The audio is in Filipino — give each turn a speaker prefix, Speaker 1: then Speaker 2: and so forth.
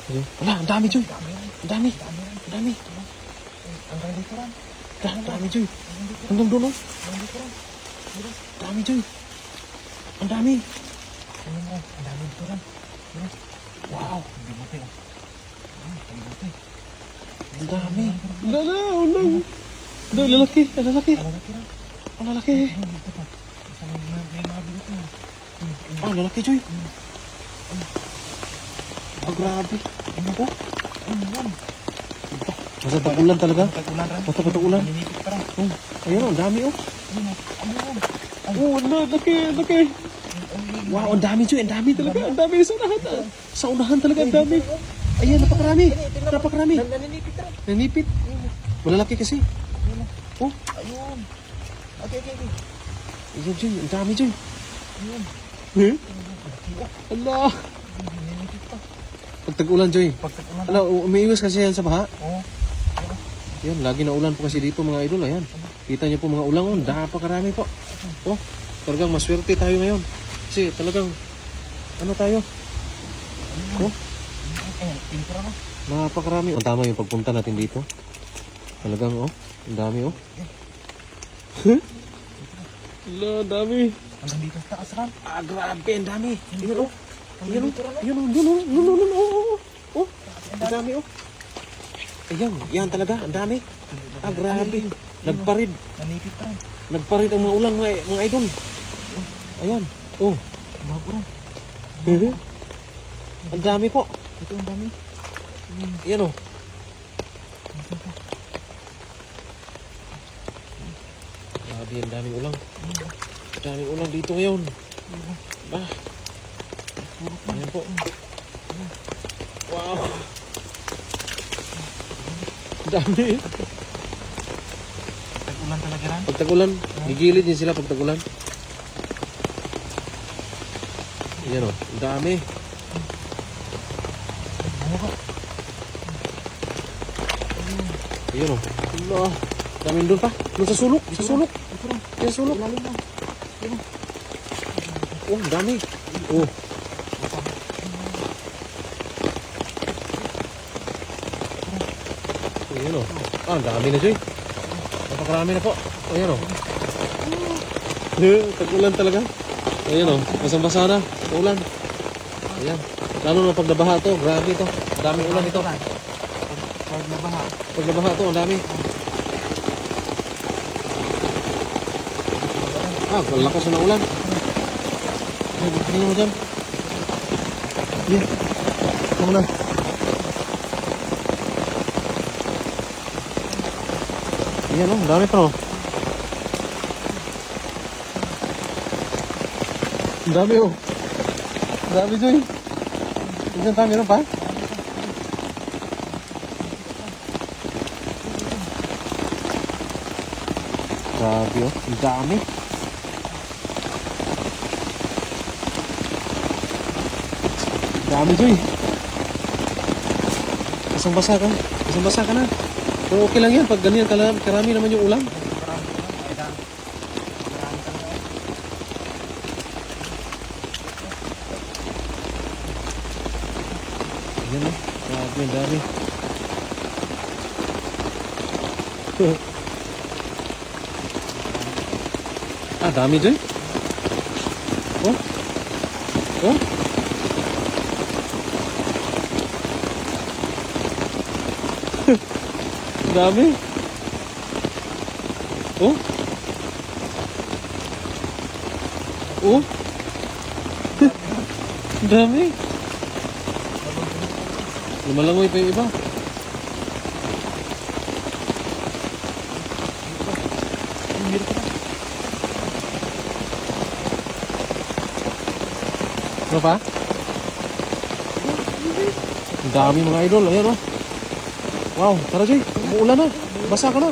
Speaker 1: Wala, ang dami, Joy. Ang dami. Ang dami.
Speaker 2: Hanggang dito rin.
Speaker 1: Ang dami, Joy. Hanggang doon, oh.
Speaker 2: Hanggang dito rin.
Speaker 1: Ang dami, Joy. Ang dami.
Speaker 2: Ayun mo, ang dami dito rin.
Speaker 1: Wow.
Speaker 2: Ang dami oh. Ang dami.
Speaker 1: Ang dami. Lala, ulang. Ang lalaki. Ang lalaki.
Speaker 2: Ang laki rin.
Speaker 1: Ang lalaki.
Speaker 2: Ayun, dito pa. Isa may mga bigot na.
Speaker 1: Ah, ang lalaki, Joy. Ah, grabe.
Speaker 2: Ano po? Ano yan?
Speaker 1: Basta tag-ulan talaga.
Speaker 2: Tag-ulan rin.
Speaker 1: Basta tag-ulan.
Speaker 2: Naninipit pa rin.
Speaker 1: Oh, ayun, oh, ang dami, oh.
Speaker 2: Ayun oh. Ano yan?
Speaker 1: Oh, laki, laki. Wow, ang dami, Joy. Ang dami talaga. Ang dami sa unahan. Sa unahan talaga, ang dami. Ayan, napakarami. Napakarami.
Speaker 2: Naninipit rin.
Speaker 1: Nanipit. Malalaki kasi. Oh,
Speaker 2: Ayun. Okay.
Speaker 1: ayun, Joy. Ang dami, Joy.
Speaker 2: Ayun.
Speaker 1: Eh? Allah.
Speaker 2: Naninipit pa.
Speaker 1: Pag tag-ulan, Joy.
Speaker 2: Pag tag-ulan.
Speaker 1: Ala, umiiwas kasi yan sa baha.
Speaker 2: Oo.
Speaker 1: Yan, lagi na ulan po kasi dito mga idol. Ayan. Kita niyo po mga ulang. Oh, napakarami po. Oh, talagang maswerte tayo ngayon. Kasi talagang, ano tayo? Oh,
Speaker 2: Ayan, pintura na.
Speaker 1: napakarami. Ang tama yung pagpunta natin dito. Talagang, oh, ang dami, oh. Ala, ang dami.
Speaker 2: Hanggang dito sa taas rin.
Speaker 1: Ah, grabe, ang dami. Yun, oh.
Speaker 2: Hanggang
Speaker 1: Yun,
Speaker 2: dito rin.
Speaker 1: oh. Yun, oh. Yun, oh. Yun, oh. Yun, oh. Oh, ang dami, oh. Ayan, yan talaga, ang dami. Ah, grabe. Nagparid.
Speaker 2: Nanipit pa rin.
Speaker 1: Nagparid ang mga ulang, mga idol. Ayan, oh.
Speaker 2: Bago rin.
Speaker 1: Ang dami po.
Speaker 2: Ito ang dami.
Speaker 1: Ayan, oh. Grabe, ang daming ulang. Ang daming ulang dito ngayon. Ah. Ayan po. Wow. Ang dami.
Speaker 2: Tag-ulan talaga rin.
Speaker 1: Pag tag-ulan, gigilid din sila pag tag-ulan. Ayan, oh. Ang dami. Ayan, oh. Allah. Daming doon pa. Doon sa sulok. Sa sulok. Sa sulok. Oh, ang dami. Oh. Ayan, oh. Ah, ang dami na, Joy. Napakarami na po. Ayan, oh. Tag-ulan talaga. Ayan, oh. Basang-basa na. Ulan. Ayan. Lalo na pag nabaha to. Grabe to. Daming ulan ito.
Speaker 2: Pag nabaha.
Speaker 1: Pag nabaha to, ang dami. Ah, ang lakas na ulan. Ay, tingnan mo dyan. Yan. Tama na. Yan, oh. Ang dami pa, oh. Ang dami, oh. Ang dami, Joy. Tingnan tayo, meron pa? Grabe, oh. Ang dami. Ang dami, Joy. Basang-basa ka. Basang-basa ka na. Pero okay lang yan. Pag ganyan karami naman yung ulam. Ayan, oh. Grabe, ang dami. Ah, dami, Joy. Oh. Oh. Dami. Oh. Oh. Dami. Lumalangoy pa yung iba. Ano pa? Ang dami mga idol. Ayan, oh. Wow, tara, Joy. Umuulan na. Basa ka na.